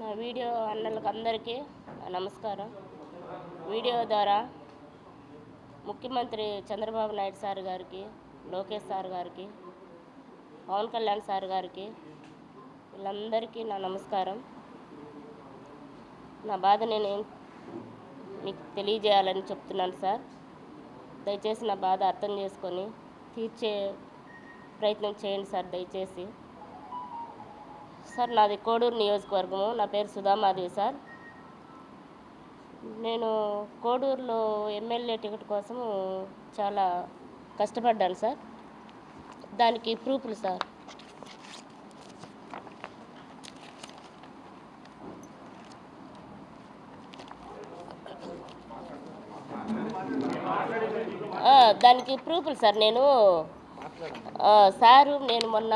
నా వీడియో అన్నలకు అందరికీ నమస్కారం. వీడియో ద్వారా ముఖ్యమంత్రి చంద్రబాబు నాయుడు సార్ గారికి, లోకేష్ సార్ గారికి, పవన్ కళ్యాణ్ సార్ గారికి వీళ్ళందరికీ నా నమస్కారం. నా బాధ నేను మీకు తెలియజేయాలని చెప్తున్నాను సార్. దయచేసి నా బాధ అర్థం చేసుకొని తీర్చే ప్రయత్నం చేయండి సార్ దయచేసి. సార్ నాది కోడూరు నియోజకవర్గము. నా పేరు సుధామాధవి సార్. నేను కోడూరులో ఎమ్మెల్యే టికెట్ కోసం చాలా కష్టపడ్డాను సార్. దానికి ప్రూఫ్లు సార్. దానికి ప్రూఫ్లు సార్. నేను మొన్న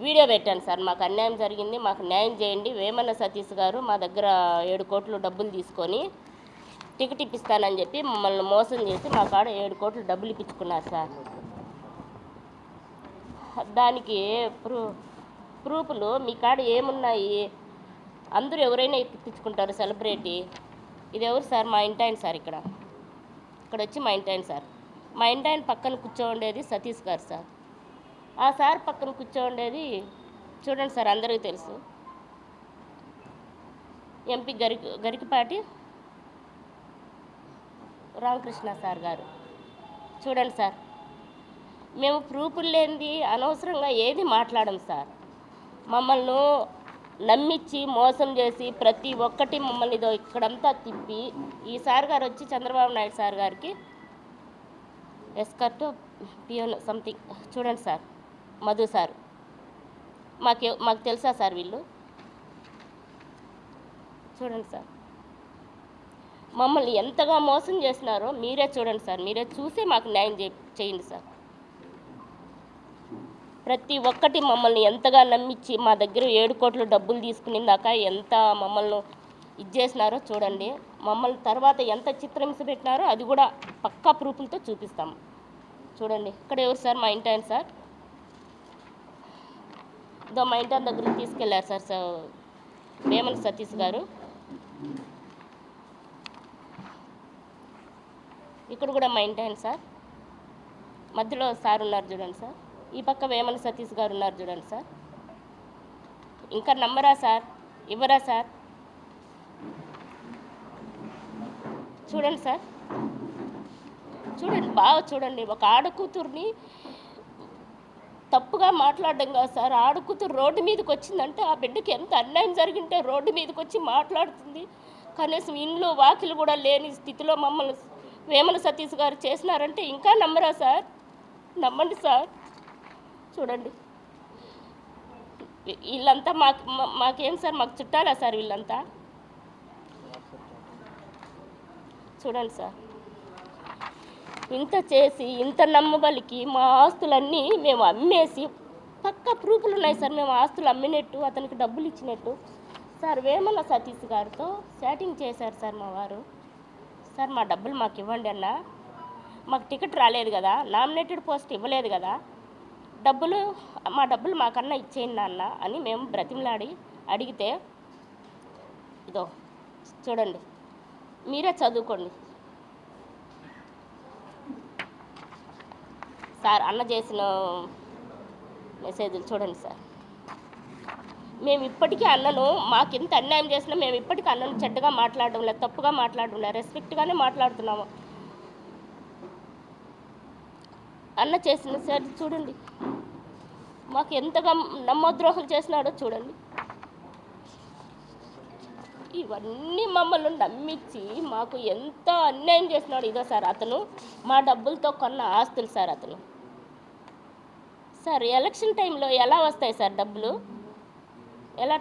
వీడియో పెట్టాను సార్. మాకు అన్యాయం జరిగింది, మాకు న్యాయం చేయండి. వేమన సతీష్ గారు మా దగ్గర 7 కోట్లు డబ్బులు తీసుకొని టికెట్ ఇప్పిస్తానని చెప్పి మమ్మల్ని మోసం చేసి మా కాడ 7 కోట్లు డబ్బులు ఇప్పించుకున్నారు సార్. దానికి ప్రూఫ్లు మీ కాడ ఏమున్నాయి? అందరూ ఎవరైనా ఇప్పించుకుంటారు సెలబ్రిటీ. ఇది ఎవరు సార్? మా ఇంటాయన సార్. ఇక్కడ వచ్చి మా ఇంటాయన సార్. మా ఇంటాయన పక్కన కూర్చోండేది సతీష్ గారు సార్. ఆ సార్ పక్కన కూర్చోండేది చూడండి సార్, అందరికీ తెలుసు, ఎంపీ గరికపాటి రామకృష్ణ సార్ గారు. చూడండి సార్, మేము ప్రూఫ్లు లేనిది అనవసరంగా ఏది మాట్లాడం సార్. మమ్మల్ని నమ్మించి మోసం చేసి ప్రతి ఒక్కటి మమ్మల్ని ఇక్కడంతా తిప్పి ఈ సార్ గారు వచ్చి చంద్రబాబు నాయుడు సార్ గారికి ఎస్కర్ట్ పియోన్ సంథింగ్. చూడండి సార్, మధు సార్. మాకు తెలుసా సార్ వీళ్ళు? చూడండి సార్, మమ్మల్ని ఎంతగా మోసం చేసినారో మీరే చూడండి సార్. మీరే చూసే మాకు న్యాయం చేయండి సార్. ప్రతి ఒక్కటి మమ్మల్ని ఎంతగా నమ్మించి మా దగ్గర 7 కోట్లు డబ్బులు తీసుకునిందాక ఎంత మమ్మల్ని చేసినారో చూడండి. మమ్మల్ని తర్వాత ఎంత చిత్రహింస పెట్టినారో అది కూడా పక్కా ప్రూఫ్లతో చూపిస్తాము. చూడండి, ఇక్కడ ఎవరు సార్? మా ఇంటాయన సార్. మా ఇంటి దగ్గరికి తీసుకెళ్లారు సార్ వేమన సతీష్ గారు. ఇక్కడ కూడా మా ఇంటాయన సార్. మధ్యలో సార్ ఉన్నారు చూడండి సార్. ఈ పక్క వేమన సతీష్ గారు ఉన్నారు చూడండి సార్. ఇంకా నమ్మరా సార్? ఇవ్వరా సార్? చూడండి సార్, చూడండి, బాగా చూడండి. ఒక ఆడకూతుర్ని తప్పుగా మాట్లాడడం కాదు సార్. ఆడకూతురు రోడ్డు మీదకి వచ్చిందంటే ఆ బిడ్డకి ఎంత అన్యాయం జరిగింటే రోడ్డు మీదకి వచ్చి మాట్లాడుతుంది. కనీసం ఇండ్లు వాకిలు కూడా లేని స్థితిలో మమ్మల్ని వేమన సతీష్ గారు చేసినారంటే ఇంకా నమ్మరా సార్? నమ్మండి సార్. చూడండి, వీళ్ళంతా మాకేం సార్? మాకు చుట్టాలా సార్ వీళ్ళంతా? చూడండి సార్, ఇంత చేసి ఇంత నమ్మబలికి మా ఆస్తులన్నీ మేము అమ్మేసి పక్కా ప్రూఫ్లు ఉన్నాయి సార్. మేము ఆస్తులు అమ్మినట్టు, అతనికి డబ్బులు ఇచ్చినట్టు సార్. వేమన సతీష్ గారితో చాటింగ్ చేశారు సార్ మా వారు. సార్ మా డబ్బులు మాకు ఇవ్వండి అన్న, మాకు టికెట్ రాలేదు కదా, నామినేటెడ్ పోస్ట్ ఇవ్వలేదు కదా, మా డబ్బులు మాకన్నా ఇచ్చేయండి అన్న అని మేము బ్రతిమలాడి అడిగితే ఇదో చూడండి, మీరే చదువుకోండి సార్. అన్న చేసిన మెసేజ్లు చూడండి సార్. మేము ఇప్పటికీ అన్నను మాకెంత అన్యాయం చేసినా మేము ఇప్పటికీ అన్నను చెడ్డగా మాట్లాడడం లేదు, తప్పుగా మాట్లాడడం లేదు, రెస్పెక్ట్గానే మాట్లాడుతున్నాము. అన్న చేసిన సార్ చూడండి, మాకు ఎంతగా నమ్మద్రోహం చేసినాడో చూడండి. ఇవన్నీ మమ్మల్ని నమ్మించి మాకు ఎంత అన్యాయం చేసినాడు. ఇదో సార్, అతను మా డబ్బులతో కొన్న ఆస్తులు సార్. అతను సార్ ఎలక్షన్ టైంలో ఎలా వస్తాయి సార్ డబ్బులు? ఎలా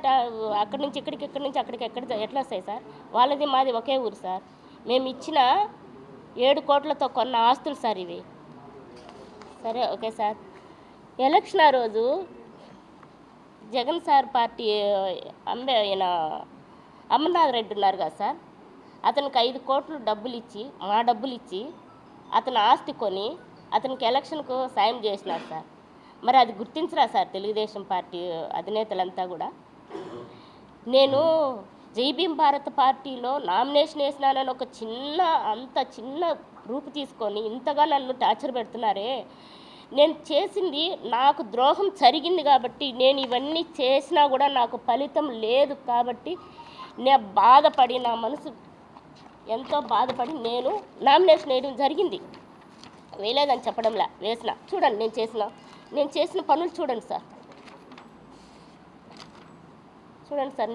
అక్కడి నుంచి ఇక్కడికి, ఇక్కడి నుంచి అక్కడికి ఎట్లా వస్తాయి సార్? వాళ్ళది మాది ఒకే ఊరు సార్. మేము ఇచ్చిన 7 కోట్లతో కొన్న ఆస్తులు సార్ ఇవి. సరే, ఓకే సార్. ఎలక్షన్ ఆ రోజు జగన్ సార్ పార్టీ అమర్నాథ్ రెడ్డి ఉన్నారు కదా సార్, అతనికి 5 కోట్లు డబ్బులు ఇచ్చి, మా డబ్బులు ఇచ్చి అతను ఆస్తి కొని అతనికి ఎలక్షన్కు సాయం చేసినారు సార్. మరి అది గుర్తించరా సార్ తెలుగుదేశం పార్టీ అధినేతలంతా కూడా? నేను జై భీమ్ భారత్ పార్టీలో నామినేషన్ వేసినానని ఒక చిన్న రూపు తీసుకొని ఇంతగా నన్ను టార్చర్ పెడుతున్నారే. నేను చేసింది నాకు ద్రోహం జరిగింది కాబట్టి, నేను ఇవన్నీ చేసినా కూడా నాకు ఫలితం లేదు కాబట్టి నేను బాధపడి, నా మనసు ఎంతో బాధపడి నేను నామినేషన్ వేయడం జరిగింది. వేయలేదని చెప్పడంలా, వేసిన. చూడండి నేను చేసిన పనులు చూడండి సార్.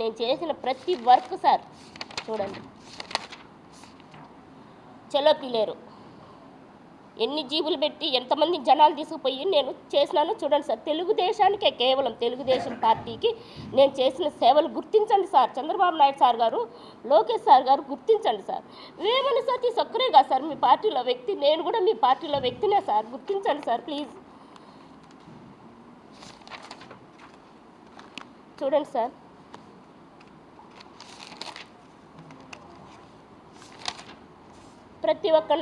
నేను చేసిన ప్రతి వర్క్ సార్ చూడండి. చలో పిలేరు ఎన్ని జీబులు పెట్టి ఎంతమంది జనాలు తీసుకుపోయి నేను చేసినాను చూడండి సార్. తెలుగుదేశానికే, కేవలం తెలుగుదేశం పార్టీకి నేను చేసిన సేవలు గుర్తించండి సార్. చంద్రబాబు నాయుడు సార్ గారు, లోకేష్ సార్ గారు గుర్తించండి సార్. వేమన సతీష్ ఒక్కరే కాదు సార్ మీ పార్టీలో వ్యక్తి, నేను కూడా మీ పార్టీలో వ్యక్తినే సార్. గుర్తించండి సార్ ప్లీజ్. చూడండి సార్. ప్రతి ఒక్క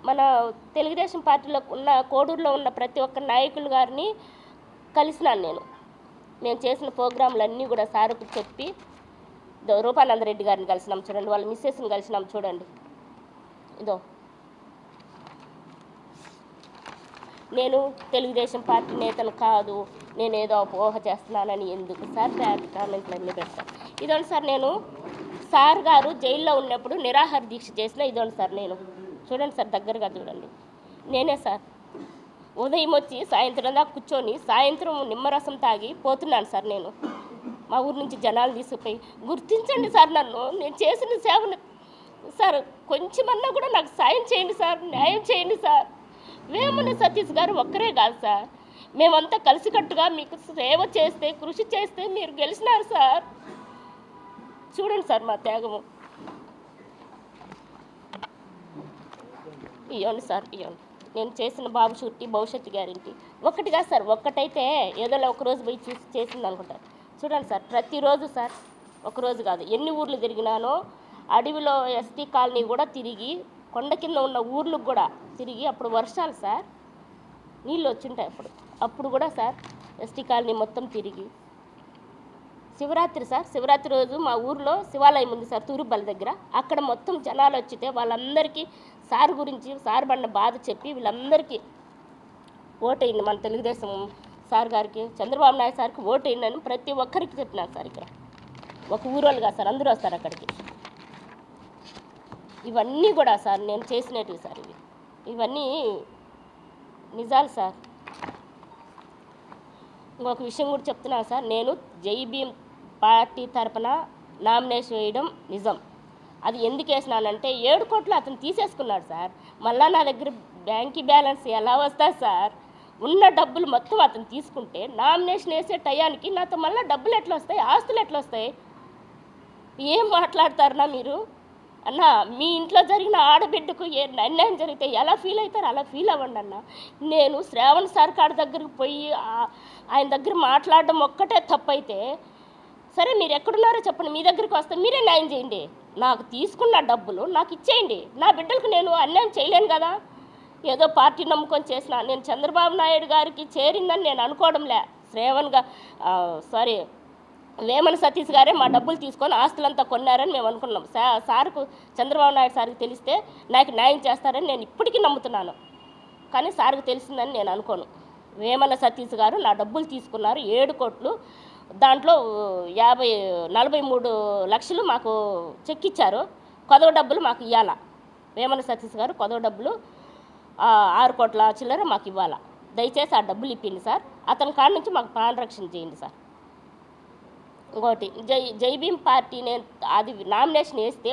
మన తెలుగుదేశం పార్టీలో ఉన్న, కోడూరులో ఉన్న ప్రతి ఒక్క నాయకులు గారిని కలిసినాను నేను చేసిన ప్రోగ్రాంలన్నీ కూడా సార్కు చెప్పి. రూపానందరెడ్డి గారిని కలిసినాం చూడండి, వాళ్ళ మిస్సెస్ని కలిసినాం చూడండి. నేను తెలుగుదేశం పార్టీ నేతను కాదు, నేను ఏదో అపోహ చేస్తున్నానని ఎందుకు సార్ బ్యాడ్ కామెంట్లు అన్నీ పెడతాను. ఇదండి సార్, నేను సార్ గారు జైల్లో ఉన్నప్పుడు నిరాహార దీక్ష చేసిన ఇదండి సార్. నేను చూడండి సార్, దగ్గరగా చూడండి. నేనే సార్. ఉదయం వచ్చి సాయంత్రం దాకా కూర్చొని సాయంత్రం నిమ్మరసం తాగి పోతున్నాను సార్. నేను మా ఊరి నుంచి జనాలు తీసుకుపోయి గుర్తించండి సార్ నన్ను, నేను చేసిన సేవను సార్. కొంచెమన్నా కూడా నాకు సాయం చేయండి సార్, న్యాయం చేయండి సార్. వేమన సతీష్ గారు ఒక్కరే కాదు సార్, మేమంతా కలిసికట్టుగా మీకు సేవ చేస్తే, కృషి చేస్తే మీరు గెలిచినారు సార్. చూడండి సార్ మా త్యాగము. ఇవ్వండి సార్, ఇవ్వండి. నేను చేసిన బాబు షూరిటీ, భవిష్యత్తు గ్యారెంటీ. ఒకటి కాదు సార్, ఒక్కటైతే ఏదో ఒకరోజు పోయి చూసి చేసింది అనుకుంటారు. చూడండి సార్, ప్రతిరోజు సార్, ఒకరోజు కాదు, ఎన్ని ఊర్లు తిరిగినానో. అడవిలో ఎస్టీ కాలనీ కూడా తిరిగి, కొండ కింద ఉన్న ఊర్లకు కూడా తిరిగి. అప్పుడు వర్షాలు సార్, నీళ్ళు వచ్చింటాయి అప్పుడు కూడా సార్ ఎస్టీ కాలనీ మొత్తం తిరిగి. శివరాత్రి సార్, శివరాత్రి రోజు మా ఊర్లో శివాలయం ఉంది సార్, తూరుబల్ల దగ్గర. అక్కడ మొత్తం జనాలు వచ్చితే వాళ్ళందరికీ సార్ గురించి, సార్ పడిన బాధ చెప్పి వీళ్ళందరికీ ఓటేయండి, మన తెలుగుదేశం సార్ గారికి, చంద్రబాబు నాయుడు సార్కి ఓటేయండి అని ప్రతి ఒక్కరికి చెప్పినాను సార్. ఇక్కడ ఒక ఊరోళ్ళు కాదు సార్, అందరూ వస్తారు అక్కడికి. ఇవన్నీ కూడా సార్ నేను చేసినవి సార్. ఇవన్నీ నిజాలు సార్. ఇంకొక విషయం కూడా చెప్తున్నాను సార్, నేను జై భీమ్ పార్టీ తరపున నామినేషన్ వేయడం నిజం. అది ఎందుకు వేసినానంటే 7 కోట్లు అతను తీసేసుకున్నాడు సార్. మళ్ళీ నా దగ్గర బ్యాంక్ బ్యాలెన్స్ ఎలా వస్తుంది సార్? ఉన్న డబ్బులు మొత్తం అతను తీసుకుంటే నామినేషన్ వేసే టయానికి నాతో మళ్ళీ డబ్బులు ఎట్లా వస్తాయి, ఆస్తులు ఎట్లా వస్తాయి? ఏం మాట్లాడతారన్నా మీరు? అన్న, మీ ఇంట్లో జరిగిన ఆడబిడ్డకు ఏ అన్యాయం జరిగితే ఎలా ఫీల్ అవుతారు అలా ఫీల్ అవ్వండి అన్న. నేను శ్రావణ్ సార్ కాడి దగ్గరికి పోయి ఆయన దగ్గర మాట్లాడడం ఒక్కటే తప్పైతే, సరే మీరు ఎక్కడున్నారో చెప్పండి, మీ దగ్గరికి వస్తే మీరే న్యాయం చేయండి. నాకు తీసుకున్న డబ్బులు నాకు ఇచ్చేయండి. నా బిడ్డలకు నేను అన్యాయం చేయలేను కదా. ఏదో పార్టీ నమ్ముకొని చేసిన, నేను చంద్రబాబు నాయుడు గారికి చేరిందని నేను అనుకోవడంలే. వేమన సతీష్ గారే మా డబ్బులు తీసుకొని ఆస్తులంతా కొన్నారని మేము అనుకున్నాం. సార్కు, చంద్రబాబు నాయుడు సార్కి తెలిస్తే నాకు న్యాయం చేస్తారని నేను ఇప్పటికీ నమ్ముతున్నాను. కానీ సార్కు తెలిసిందని నేను అనుకోను. వేమన సతీష్ గారు నా డబ్బులు తీసుకున్నారు 7 కోట్లు. దాంట్లో 43 లక్షలు మాకు చెక్ ఇచ్చారు. కొదవ డబ్బులు మాకు ఇవ్వాలా. వేమన సతీష్ గారు కొదవ డబ్బులు 6 కోట్ల చిల్లర మాకు ఇవ్వాలా. దయచేసి ఆ డబ్బులు ఇప్పింది సార్. అతని కాడ నుంచి మాకు ప్రాణరక్షణ చేయండి సార్. ఇంకోటి, జై భీమ్ పార్టీ నేను అది నామినేషన్ వేస్తే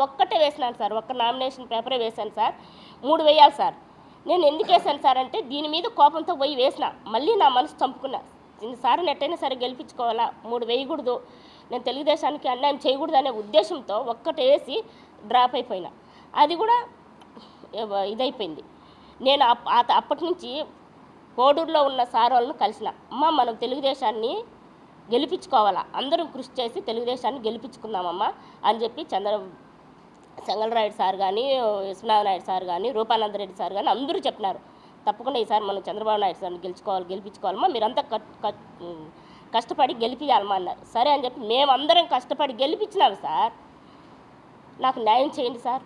ఒక్కటే వేసినాను సార్. ఒక్క నామినేషన్ పేపరే వేశాను సార్. 3 వేయాలి సార్. నేను ఎందుకు వేసాను సార్ అంటే, దీని మీద కోపంతో పోయి వేసిన, మళ్ళీ నా మనసు చంపుకున్నా. సార్ని ఎట్టయినా సరే గెలిపించుకోవాలా, 3 వేయకూడదు, నేను తెలుగుదేశానికి అన్యాయం చేయకూడదు అనే ఉద్దేశంతో ఒక్కటి వేసి డ్రాప్ అయిపోయినా. అది కూడా ఇదైపోయింది. నేను అప్పటి నుంచి కోడూరులో ఉన్న సార్ వాళ్ళను కలిసిన, అమ్మ మనం తెలుగుదేశాన్ని గెలిపించుకోవాలా, అందరం కృషి చేసి తెలుగుదేశాన్ని గెలిపించుకుందామమ్మా అని చెప్పి చెంగళరాయుడు సార్ కానీ, విశ్వనాథనాయుడు సార్ కానీ, రూపానందరెడ్డి సార్ కానీ అందరూ చెప్పినారు, తప్పకుండా ఈసారి మనం చంద్రబాబు నాయుడు సార్ని గెలిపించుకోవాలమ్మా, మీరంతా కష్టపడి గెలిపించాలమన్నారు. సరే అని చెప్పి మేమందరం కష్టపడి గెలిపించినాం సార్. నాకు న్యాయం చేయండి సార్.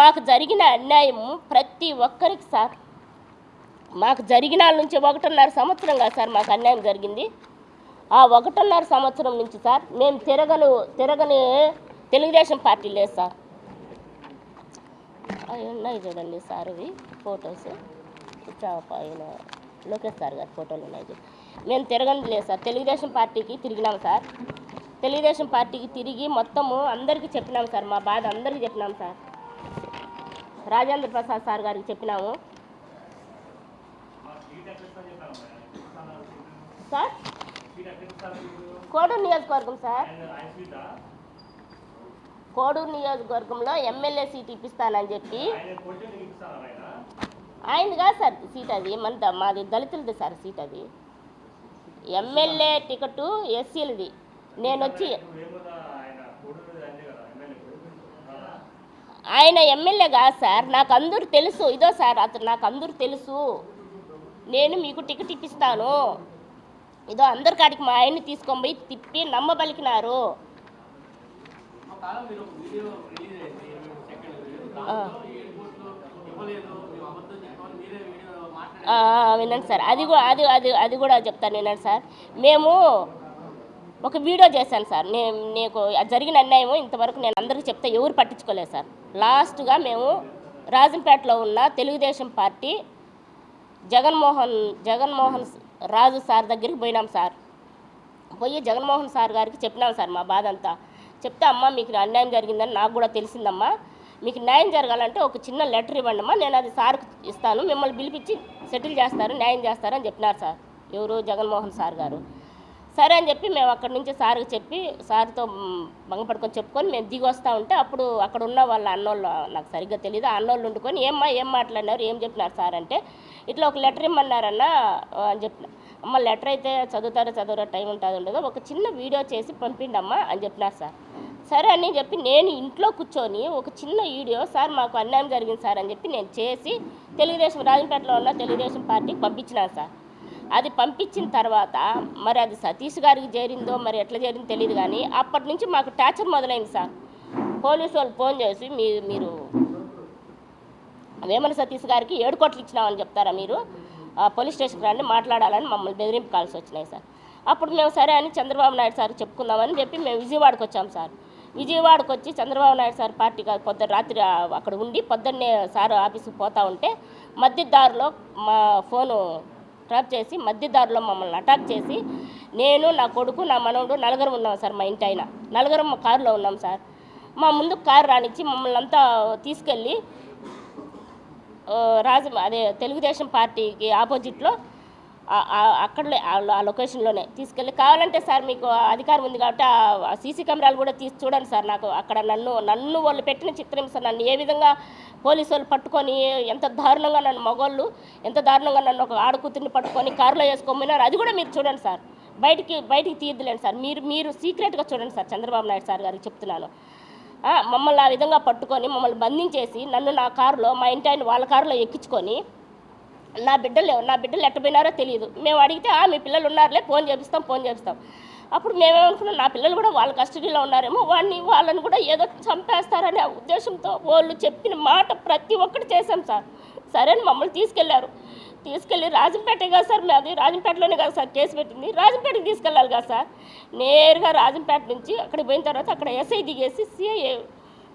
మాకు జరిగిన అన్యాయము ప్రతి ఒక్కరికి సార్. మాకు జరిగిన నుంచి 1.5 సంవత్సరం కాదు సార్ మాకు అన్యాయం జరిగింది. ఆ 1.5 సంవత్సరం నుంచి సార్ మేము తిరగని తెలుగుదేశం పార్టీ లేదు సార్. అవి ఉన్నాయి చూడండి సార్, ఇవి ఫొటోస్ ఆయన లోకేష్ సార్ గారి ఫోటోలు ఉన్నాయి. మేము తిరగని లేదు సార్. తెలుగుదేశం పార్టీకి తిరిగినాం సార్. తెలుగుదేశం పార్టీకి తిరిగి మొత్తము అందరికీ చెప్పినాం సార్. మా బాధ అందరికీ చెప్పినాం సార్. రాజేంద్ర ప్రసాద్ సార్ గారికి చెప్పినాము సార్. కోడూరు నియోజకవర్గం సార్. కోడూరు నియోజకవర్గంలో ఎమ్మెల్యే సీట్ ఇప్పిస్తానని చెప్పి ఆయనది కాదు సార్ సీట్, అది మాది దళితులది సార్ సీట్. అది ఎమ్మెల్యే టికెట్ ఎస్సీలది. నేను వచ్చి ఆయన ఎమ్మెల్యే కాదు సార్, నాకు అందరూ తెలుసు. ఇదో సార్ అతను నాకు అందరూ తెలుసు. నేను మీకు టికెట్ ఇప్పిస్తాను, ఇదో అందరి కాడికి మా ఆయన్ని తీసుకొని పోయి తిప్పి నమ్మబలికినారు. వినండి సార్, అది కూడా చెప్తాను వినండి సార్. మేము ఒక వీడియో చేశాను సార్. నీకు జరిగిన అన్యాయం ఇంతవరకు నేను అందరికీ చెప్తే ఎవరు పట్టించుకోలేదు సార్. లాస్ట్గా మేము రాజంపేటలో ఉన్న తెలుగుదేశం పార్టీ జగన్మోహన్ రాజు సార్ దగ్గరికి పోయినాం సార్. పోయి జగన్మోహన్ సార్ గారికి చెప్పినాం సార్ మా బాధ అంతా. చెప్తే అమ్మ మీకు అన్యాయం జరిగిందని నాకు కూడా తెలిసిందమ్మా, మీకు న్యాయం జరగాలంటే ఒక చిన్న లెటర్ ఇవ్వండి అమ్మా, నేను అది సార్కి ఇస్తాను, మిమ్మల్ని పిలిపించి సెటిల్ చేస్తారు, న్యాయం చేస్తారని చెప్పినారు సార్. ఎవరు? జగన్మోహన్ సార్ గారు. సరే అని చెప్పి మేము అక్కడి నుంచి సార్కి చెప్పి సార్తో భంగపడుకొని చెప్పుకొని మేము దిగి వస్తూ ఉంటే అప్పుడు అక్కడ ఉన్న వాళ్ళ అన్నోళ్ళు, నాకు సరిగ్గా తెలియదు, ఆ అన్నోళ్ళు వండుకొని ఏం మాట్లాడినారు, ఏం చెప్పినారు సార్ అంటే, ఇట్లా ఒక లెటర్ ఇమ్మన్నారన్నా అని చెప్పిన. అమ్మ లెటర్ అయితే చదువుతారో టైం ఉండదో ఒక చిన్న వీడియో చేసి పంపిండమ్మా అని చెప్పినారు సార్. సరే అని చెప్పి నేను ఇంట్లో కూర్చొని ఒక చిన్న వీడియో సార్ మాకు అన్యాయం జరిగింది సార్ అని చెప్పి నేను చేసి తెలుగుదేశం రాజంపేటలో ఉన్న తెలుగుదేశం పార్టీకి పంపించినాను సార్. అది పంపించిన తర్వాత మరి అది సతీష్ గారికి చేరిందో మరి ఎట్లా చేరిందో తెలియదు, కానీ అప్పటి నుంచి మాకు టార్చర్ మొదలైంది సార్. పోలీసు వాళ్ళు ఫోన్ చేసి మీరు వేమన సతీష్ గారికి 7 కోట్లు ఇచ్చినామని చెప్తారా, మీరు పోలీస్ స్టేషన్కి రండి మాట్లాడాలని మమ్మల్ని బెదిరింపు కాల్సి వచ్చినాయి సార్. అప్పుడు మేము సరే అని చంద్రబాబు నాయుడు సార్ చెప్పుకుందామని చెప్పి మేము విజయవాడకు వచ్చాం సార్. విజయవాడకు వచ్చి చంద్రబాబు నాయుడు సార్ పార్టీకి రాత్రి అక్కడ ఉండి పొద్దున్నే సార్ ఆఫీస్కి పోతూ ఉంటే మధ్యదారిలో మా ఫోను ట్రాప్ చేసి మధ్యదారిలో మమ్మల్ని అటాక్ చేసి నేను నా కొడుకు నా మనవడు నలుగురం ఉన్నాం సార్. మా ఇంటి ఆయన నలుగురం మా కారులో ఉన్నాం సార్. మా ముందు కారు రానిచ్చి మమ్మల్ని అంతా తీసుకెళ్ళి తెలుగుదేశం పార్టీకి ఆపోజిట్లో అక్కడలే ఆ లొకేషన్లోనే తీసుకెళ్ళి, కావాలంటే సార్ మీకు అధికారం ఉంది కాబట్టి ఆ సీసీ కెమెరాలు కూడా తీసి చూడండి సార్. నాకు అక్కడ నన్ను వాళ్ళు పెట్టిన చిత్రహింస, నన్ను ఏ విధంగా పోలీసు వాళ్ళు పట్టుకొని ఎంత దారుణంగా నన్ను మగవాళ్ళు ఎంత దారుణంగా నన్ను ఒక ఆడకూతుర్ని పట్టుకొని కారులో వేసుకోమన్నారు, అది కూడా మీరు చూడండి సార్. బయటికి తీయద్దులేండి సార్, మీరు సీక్రెట్గా చూడండి సార్. చంద్రబాబు నాయుడు సార్ గారికి చెప్తున్నాను. మమ్మల్ని ఆ విధంగా పట్టుకొని మమ్మల్ని బంధించేసి నన్ను నా కారులో మా ఇంటి ఆయన వాళ్ళ కారులో ఎక్కించుకొని నా బిడ్డలు ఎట్టపోయినారో తెలియదు. మేము అడిగితే మీ పిల్లలు ఉన్నారులే, ఫోన్ చేపిస్తాం. అప్పుడు మేమేమనుకున్నాం నా పిల్లలు కూడా వాళ్ళ కస్టడీలో ఉన్నారేమో, వాళ్ళని కూడా ఏదో చంపేస్తారనే ఉద్దేశంతో వాళ్ళు చెప్పిన మాట ప్రతి ఒక్కటి చేశాం సార్. సరే అని మమ్మల్ని తీసుకెళ్ళి రాజంపేటే కదా సార్, అది రాజంపేటలోనే కదా సార్ కేసు పెట్టింది, రాజంపేటకి తీసుకెళ్ళాలి కదా సార్. నేరుగా రాజంపేట నుంచి అక్కడికి పోయిన తర్వాత అక్కడ ఎస్ఐ దిగేసి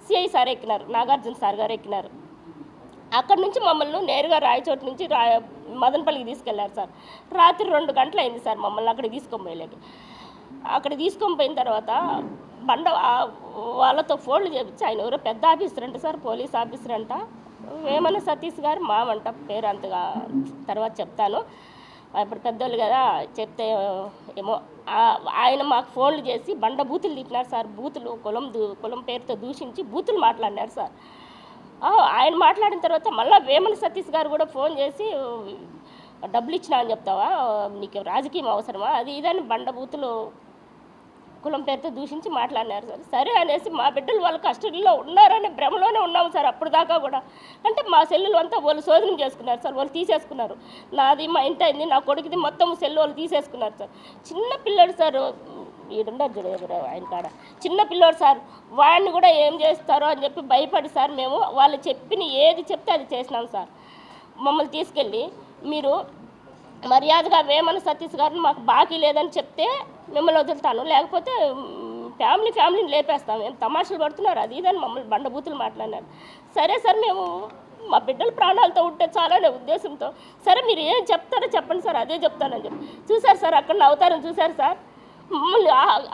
సిఐ సార్ ఎక్కినారు, నాగార్జున సార్ గారు ఎక్కినారు. అక్కడి నుంచి మమ్మల్ని నేరుగా రాయచోటు నుంచి మదనపల్లికి తీసుకెళ్లారు సార్. రాత్రి 2 గంటలు అయింది సార్ మమ్మల్ని అక్కడికి తీసుకొని పోయిన తర్వాత వాళ్ళతో ఫోన్లు చేపించి ఆయన ఎవరో పెద్ద ఆఫీసర్ అంట సార్, పోలీస్ ఆఫీసర్ అంట, వేమన సతీష్ గారు మామంట, పేరు అంతగా తర్వాత చెప్తాను, ఇప్పుడు పెద్దోళ్ళు కదా చెప్తే ఏమో. ఆయన మాకు ఫోన్లు చేసి బూతులు తిప్పినారు సార్. బూతులు కులం పేరుతో దూషించి బూతులు మాట్లాడినారు సార్. ఆయన మాట్లాడిన తర్వాత మళ్ళీ వేమన సతీష్ గారు కూడా ఫోన్ చేసి డబ్బులు ఇచ్చినా అని చెప్తావా, నీకు రాజకీయం అవసరమా, అది ఇదని బూతులు కులం పేరుతో దూషించి మాట్లాడినారు సార్. సరే అనేసి మా బిడ్డలు వాళ్ళ కస్టడీలో ఉన్నారనే భ్రమలోనే ఉన్నాము సార్ అప్పుడు దాకా కూడా. అంటే మా సెల్లులు అంతా వాళ్ళు శోధనం చేసుకున్నారు సార్, వాళ్ళు తీసేసుకున్నారు. నాది మా ఇంటి అయింది, నా కొడుకుది మొత్తం సెల్లు వాళ్ళు తీసేసుకున్నారు సార్. చిన్న పిల్లడు సార్, ఈడుండదు చూడ ఆయన కాడ చిన్న పిల్లోడు సార్, వాడిని కూడా ఏం చేస్తారో అని చెప్పి భయపడి సార్ మేము వాళ్ళు చెప్పిన ఏది చెప్తే అది చేసినాం సార్. మమ్మల్ని తీసుకెళ్ళి మీరు మర్యాదగా వేమన సతీష్ గారిని మాకు బాకీ లేదని చెప్తే మిమ్మల్ని వదులుతాను, లేకపోతే ఫ్యామిలీని లేపేస్తాం, ఏం తమాషలు పడుతున్నారు అది ఇదని మమ్మల్ని బండబూతులు మాట్లాడినారు. సరే సార్, మేము మా బిడ్డల ప్రాణాలతో ఉంటే చాలనే ఉద్దేశంతో సరే మీరు ఏం చెప్తారో చెప్పండి సార్, అదే చెప్తానని చెప్పి చూశారు సార్. అక్కడ నా అవతారం చూశారు సార్. మమ్మల్ని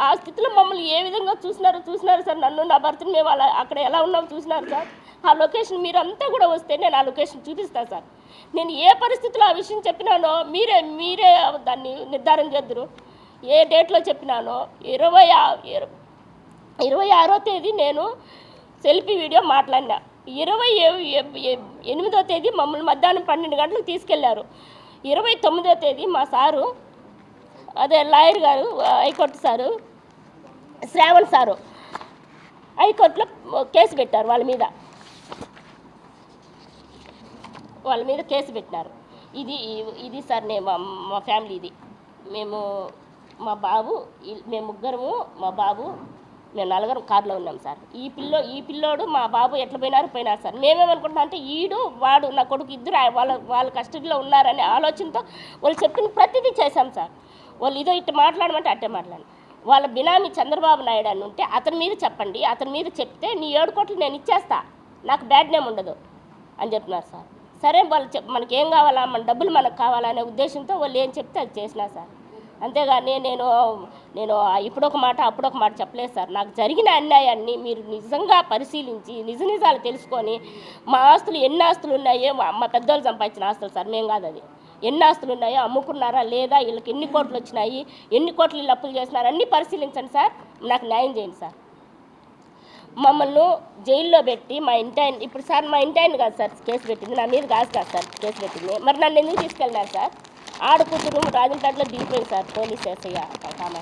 ఆ స్థితిలో మమ్మల్ని ఏ విధంగా చూసినారు సార్. నన్ను నా భర్తను మేము అలా అక్కడ ఎలా ఉన్నామో చూసినారు సార్. ఆ లొకేషన్ మీరంతా కూడా వస్తే నేను ఆ లొకేషన్ చూపిస్తాను సార్. నేను ఏ పరిస్థితిలో ఆ విషయం చెప్పినానో మీరే దాన్ని నిర్ధారణ చేద్దరు. ఏ డేట్లో చెప్పినానో 26వ తేదీ నేను సెల్ఫీ వీడియో మాట్లాడినా. 28వ తేదీ మమ్మల్ని మధ్యాహ్నం 12 గంటలకు తీసుకెళ్లారు. 29వ తేదీ మా సారు, అదే లాయర్ గారు, హైకోర్టు సారు శ్రావణ్ సారు హైకోర్టులో కేసు పెట్టారు. వాళ్ళ మీద కేసు పెట్టినారు. ఇది సార్ మా ఫ్యామిలీ ఇది. మేము మా బాబు, మేము ముగ్గురము, మా బాబు, మేము నలుగురం కారులో ఉన్నాం సార్. ఈ పిల్లోడు మా బాబు ఎట్లా పోయినారు సార్. మేమేమనుకుంటున్నాం అంటే వాడు నా కొడుకు ఇద్దరు వాళ్ళ కస్టడీలో ఉన్నారనే ఆలోచనతో వాళ్ళు చెప్పిన ప్రతిదీ చేశాం సార్. వాళ్ళు ఇదో ఇట్లా మాట్లాడమంటే అట్టే మాట్లాడి వాళ్ళ బినామీ చంద్రబాబు నాయుడు అని ఉంటే అతని మీద చెప్పండి, అతని మీద చెప్తే నీ 7 కోట్లు నేను ఇచ్చేస్తా, నాకు బ్యాడ్ నేమ్ ఉండదు అని చెప్తున్నారు సార్. సరే వాళ్ళు మనకి ఏం కావాలా, మన డబ్బులు మనకు కావాలనే ఉద్దేశంతో వాళ్ళు ఏం చెప్తే అది చేసినా సార్. అంతేగాని నేను ఇప్పుడొక మాట అప్పుడొక మాట చెప్పలేదు సార్. నాకు జరిగిన అన్యాయాన్ని మీరు నిజంగా పరిశీలించి నిజాలు తెలుసుకొని మా ఆస్తులు ఎన్ని ఆస్తులు ఉన్నాయో, మా పెద్దోళ్ళు సంపాదించిన ఆస్తులు సార్, మేము కాదు అది, ఎన్ని ఆస్తులు ఉన్నాయో, అమ్ముకున్నారా లేదా, వీళ్ళకి ఎన్ని కోట్లు వచ్చినాయి, ఎన్ని కోట్లు వీళ్ళు అప్పులు చేస్తున్నారు అన్నీ పరిశీలించండి సార్. నాకు న్యాయం చేయండి సార్. మమ్మల్ని జైల్లో పెట్టి మా ఇంటి ఆయన, ఇప్పుడు సార్ మా ఇంటి ఆయన కాదు సార్ కేసు పెట్టింది, నా మీద కాదు సార్ కేసు పెట్టింది. మరి నన్ను ఎందుకు తీసుకెళ్ళినారు సార్? ఆడకూతురు రాజంపేటలో దిగిపోయింది సార్, పోలీస్ ఎస్ఐ ఆమె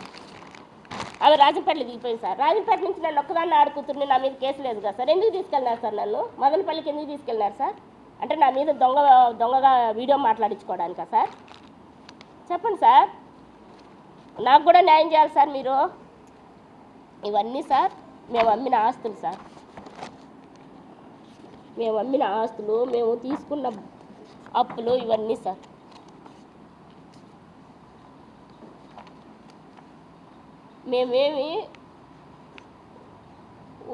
రాజంపేటలో దిగిపోయింది సార్. రాజంపేట నుంచి నన్ను ఒక్కదాన్ని ఆడకూతురుని, నా మీద కేసు లేదు కదా సార్. ఎందుకు తీసుకెళ్ళినారు సార్ నన్ను? మదనపల్లికి ఎందుకు తీసుకెళ్ళినారు సార్? అంటే నా మీద దొంగగా వీడియో మాట్లాడించుకోవడానికా సార్? చెప్పండి సార్, నాకు కూడా న్యాయం చేయాలి సార్ మీరు. ఇవన్నీ సార్ మేము అమ్మిన ఆస్తులు సార్, మేము తీసుకున్న అప్పులు ఇవన్నీ సార్. మేమేమి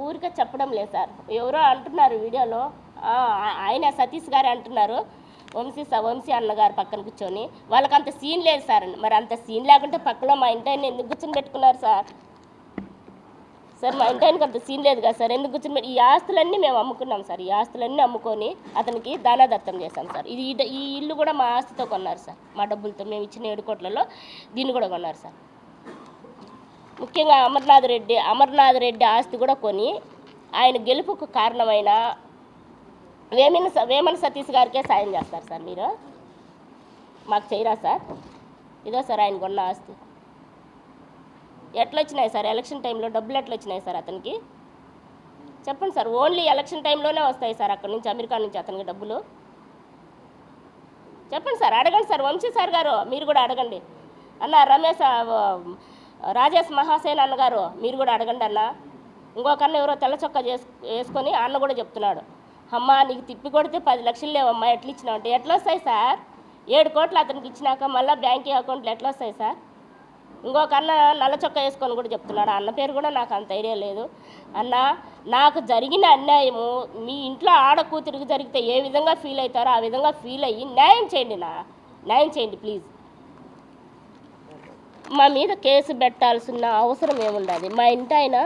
ఊరికే చెప్పడం లేదు సార్. ఎవరో అంటున్నారు వీడియోలో, ఆయన సతీష్ గారే అంటున్నారు, వంశీ అన్నగారు పక్కన కూర్చొని, వాళ్ళకి అంత సీన్ లేదు సార్. మరి అంత సీన్ లేకుంటే పక్కలో మా ఇంటి ఆయన ఎందుకు కూర్చొని పెట్టుకున్నారు సార్? మా ఇంటి ఆయనకి అంత సీన్ లేదు కదా సార్, ఎందుకు కూర్చొని ఈ ఆస్తులన్నీ మేము అమ్ముకున్నాం సార్. ఈ ఆస్తులన్నీ అమ్ముకొని అతనికి దానాదత్తం చేశాం సార్. ఈ ఇల్లు కూడా మా ఆస్తితో కొన్నారు సార్, మా డబ్బులతో మేము ఇచ్చిన 7 కోట్లలో దీన్ని కూడా కొన్నారు సార్. ముఖ్యంగా అమర్నాథ్ రెడ్డి ఆస్తి కూడా కొని ఆయన గెలుపుకు కారణమైన వేమన సతీష్ గారికే సాయం చేస్తారు సార్. మీరు మాకు చేయరా సార్? ఇదో సార్ ఆయన కొన్న ఆస్తి. ఎట్లా వచ్చినాయి సార్ ఎలక్షన్ టైంలో డబ్బులు? ఎట్లా వచ్చినాయి సార్ అతనికి? చెప్పండి సార్. ఓన్లీ ఎలక్షన్ టైంలోనే వస్తాయి సార్ అక్కడి నుంచి, అమెరికా నుంచి అతనికి డబ్బులు? చెప్పండి సార్, అడగండి సార్. వంశీ సార్ గారు మీరు కూడా అడగండి. అన్న రాజేష్ మహాసేన్ అన్నగారు మీరు కూడా అడగండి అన్న. ఇంకొక అన్న ఎవరో తెల్ల చొక్కా వేసుకొని అన్న కూడా చెప్తున్నాడు, అమ్మ నీకు తిప్పి కొడితే 10 లక్షలు లేవమ్మా ఎట్లా ఇచ్చినావు అంటే, ఎట్లా వస్తాయి సార్? 7 కోట్లు అతనికి ఇచ్చినాక మళ్ళీ బ్యాంకింగ్ అకౌంట్లు ఎట్లా వస్తాయి సార్? ఇంకొక అన్న నల్ల చొక్కా వేసుకొని కూడా చెప్తున్నాడు. అన్న పేరు కూడా నాకు అంత ఐడియా లేదు. అన్న, నాకు జరిగిన అన్యాయము మీ ఇంట్లో ఆడకూతురికి జరిగితే ఏ విధంగా ఫీల్ అవుతారో ఆ విధంగా ఫీల్ అయ్యి న్యాయం చేయండి ప్లీజ్. మా మీద కేసు పెట్టాల్సిన అవసరం ఏముండదు. మా ఇంటి ఆయన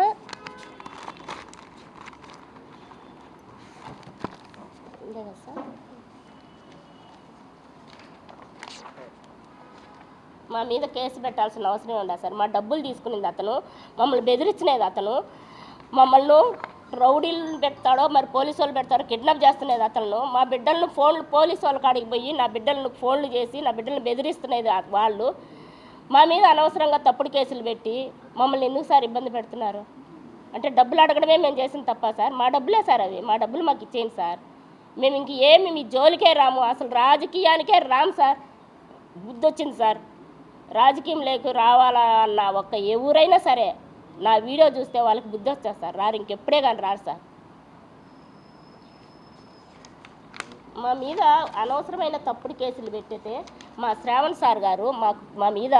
మా మీద కేసు పెట్టాల్సిన అవసరం ఉండదు సార్. మా డబ్బులు తీసుకునేది అతను, మమ్మల్ని బెదిరించినది అతను, మమ్మల్ని రౌడీలను పెడతాడో మరి పోలీసు వాళ్ళు పెడతారో కిడ్నాప్ చేస్తున్నది అతను. మా బిడ్డలను పోలీసు వాళ్ళ కాడికి పోయి నా బిడ్డలను ఫోన్లు చేసి నా బిడ్డలను బెదిరిస్తున్నది వాళ్ళు. మా మీద అనవసరంగా తప్పుడు కేసులు పెట్టి మమ్మల్ని ఎందుకు సార్ ఇబ్బంది పెడుతున్నారు? అంటే డబ్బులు అడగడమే మేము చేసిన తప్ప సార్? మా డబ్బులే సార్ అవి, మా డబ్బులు మాకు ఇచ్చేయండి సార్. మేము ఇంక ఏమి మీ జోలికే రాము, అసలు రాజకీయానికే రాము సార్. బుద్ధి వచ్చింది సార్. రాజకీయం లేకు రావాలా అన్న ఒక్క ఎవరైనా సరే నా వీడియో చూస్తే వాళ్ళకి బుద్ధి వస్తుంది సార్. రారు, ఇంకెప్పుడే కానీ రారు సార్. మా మీద అనవసరమైన తప్పుడు కేసులు పెట్టితే మా శ్రావణ్ సార్ గారు మా మీద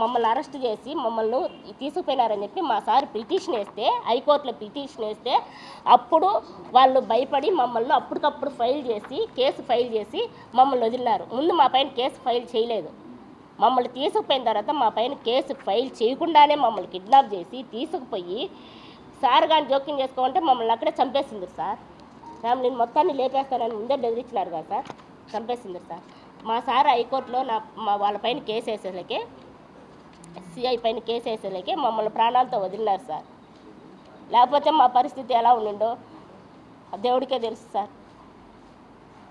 మమ్మల్ని అరెస్ట్ చేసి మమ్మల్ని తీసుకుపోయినారని చెప్పి మా సార్ పిటిషన్ వేస్తే, హైకోర్టులో పిటిషన్ వేస్తే అప్పుడు వాళ్ళు భయపడి మమ్మల్ని అప్పటికప్పుడు కేసు ఫైల్ చేసి మమ్మల్ని వదిలినారు. ముందు మా పైన కేసు ఫైల్ చేయలేదు. మమ్మల్ని తీసుకుపోయిన తర్వాత మా పైన కేసు ఫైల్ చేయకుండానే మమ్మల్ని కిడ్నాప్ చేసి తీసుకుపోయి సార్ కానీ జోక్యం చేసుకోమంటే మమ్మల్ని అక్కడే చంపేసింది సార్. ఫ్యామిలీని మొత్తాన్ని లేపేస్తానని ముందే బెదిరించినారు కదా సార్, చంపేసింది సార్. మా సార్ హైకోర్టులో వాళ్ళ పైన కేసు వేసేసరికి, సిఐ పైన కేసు వేసేసరికి మమ్మల్ని ప్రాణాలతో వదిలినారు సార్. లేకపోతే మా పరిస్థితి ఎలా ఉండిండో దేవుడికే తెలుసు సార్.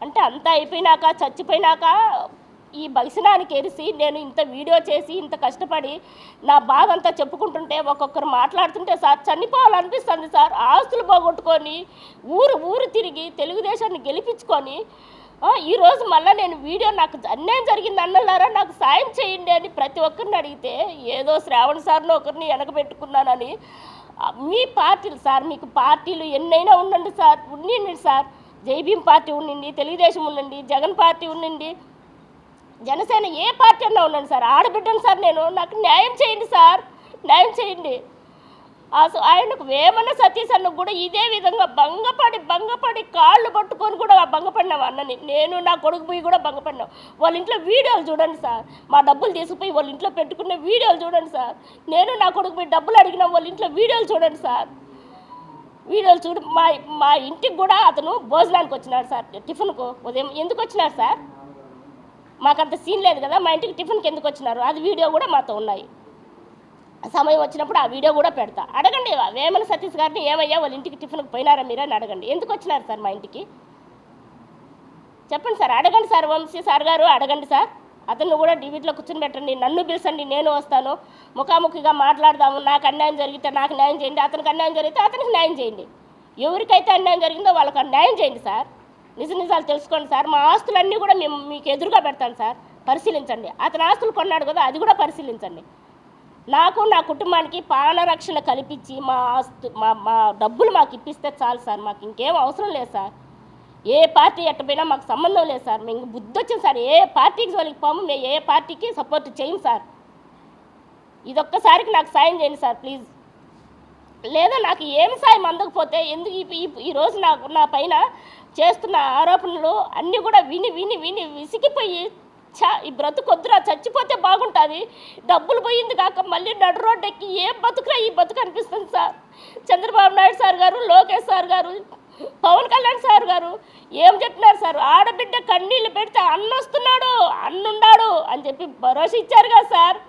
అంటే అంతా అయిపోయినాక, చచ్చిపోయినాక ఈ భవిష్యనానికి ఎరిసి నేను ఇంత వీడియో చేసి ఇంత కష్టపడి నా బాధ అంతా చెప్పుకుంటుంటే ఒక్కొక్కరు మాట్లాడుతుంటే సార్ చనిపోవాలనిపిస్తుంది సార్. ఆస్తులు పోగొట్టుకొని ఊరు తిరిగి తెలుగుదేశాన్ని గెలిపించుకొని ఈరోజు మళ్ళీ నేను వీడియో నాకు అన్యాయం జరిగింది అన్నలారా నాకు సాయం చేయండి అని ప్రతి ఒక్కరిని అడిగితే ఏదో శ్రావణ్ సార్ని ఒకరిని వెనకబెట్టుకున్నానని. మీ పార్టీలు సార్, మీకు పార్టీలు ఎన్నైనా ఉండండి సార్, ఉండండి సార్. జైభీం పార్టీ ఉండండి, తెలుగుదేశం ఉండండి, జగన్ పార్టీ ఉండండి, జనసేన ఏ పార్టీ అన్నా ఉండండి సార్. ఆడబిడ్డను సార్ నేను, నాకు న్యాయం చేయండి సార్, న్యాయం చేయండి. ఆయనకు వేమన సతీష్ అన్నకు కూడా ఇదే విధంగా భంగపడి కాళ్ళు పట్టుకొని కూడా భంగపడినాం అన్నని. నేను నా కొడుకు పోయి కూడా భంగపడినాం. వాళ్ళ ఇంట్లో వీడియోలు చూడండి సార్, మా డబ్బులు తీసుకుపోయి వాళ్ళ ఇంట్లో పెట్టుకునే వీడియోలు చూడండి సార్. నేను నా కొడుకు పోయి డబ్బులు అడిగినాం, వాళ్ళ ఇంట్లో వీడియోలు చూడండి సార్. వీడియోలు చూడు. మా ఇంటికి కూడా అతను భోజనానికి వచ్చినాడు సార్, టిఫిన్కు ఉదయం. ఎందుకు వచ్చినారు సార్? మాకంత సీన్ లేదు కదా, మా ఇంటికి టిఫిన్కి ఎందుకు వచ్చినారు? అది వీడియో కూడా మాతో ఉన్నాయి. సమయం వచ్చినప్పుడు ఆ వీడియో కూడా పెడతా. అడగండి వేమన సతీష్ గారిని, ఏమయ్యా వాళ్ళ ఇంటికి టిఫిన్కి పోయినారా మీరు అని అడగండి. ఎందుకు వచ్చినారు సార్ మా ఇంటికి? చెప్పండి సార్, అడగండి సార్. వంశీ సార్ గారు అడగండి సార్. అతను కూడా డిబేట్లో కూర్చొని పెట్టండి, నన్ను పిలిచండి, నేను వస్తాను, ముఖాముఖిగా మాట్లాడదాము. నాకు అన్యాయం జరిగితే నాకు న్యాయం చేయండి, అతనికి అన్యాయం జరిగితే అతనికి న్యాయం చేయండి. ఎవరికైతే అన్యాయం జరిగిందో వాళ్ళకి న్యాయం చేయండి సార్. నిజాలు తెలుసుకోండి సార్. మా ఆస్తులన్నీ కూడా మేము మీకు ఎదురుగా పెడతాను సార్, పరిశీలించండి. అతని ఆస్తులు కొన్నాడు కదా, అది కూడా పరిశీలించండి. నాకు నా కుటుంబానికి ప్రాణరక్షణ కల్పించి మా డబ్బులు మాకు ఇప్పిస్తే చాలు సార్. మాకు ఇంకేం అవసరం లేదు సార్. ఏ పార్టీ ఎట్టపోయినా మాకు సంబంధం లేదు సార్. మేము బుద్ధి వచ్చింది సార్. ఏ పార్టీకి జోలికి పోము, మేము ఏ పార్టీకి సపోర్ట్ చేయం సార్. ఇదొక్కసారికి నాకు సాయం చేయండి సార్ ప్లీజ్. లేదా నాకు ఏమి సాయం అందకపోతే ఎందుకు ఈరోజు నా పైన చేస్తున్న ఆరోపణలు అన్నీ కూడా విని విసిగిపోయి ఈ బ్రతుకొద్దురా, చచ్చిపోతే బాగుంటుంది, డబ్బులు పోయింది కాక మళ్ళీ నడు రోడ్డు ఎక్కి ఏం బతుకురా ఈ బతుకు అనిపిస్తుంది సార్. చంద్రబాబు నాయుడు సార్ గారు, లోకేష్ సార్ గారు, పవన్ కళ్యాణ్ సార్ గారు ఏం చెప్పినారు సార్? ఆడబిడ్డ కన్నీళ్ళు పెడితే అన్నున్నాడు అని చెప్పి భరోసా ఇచ్చారు కదా సార్.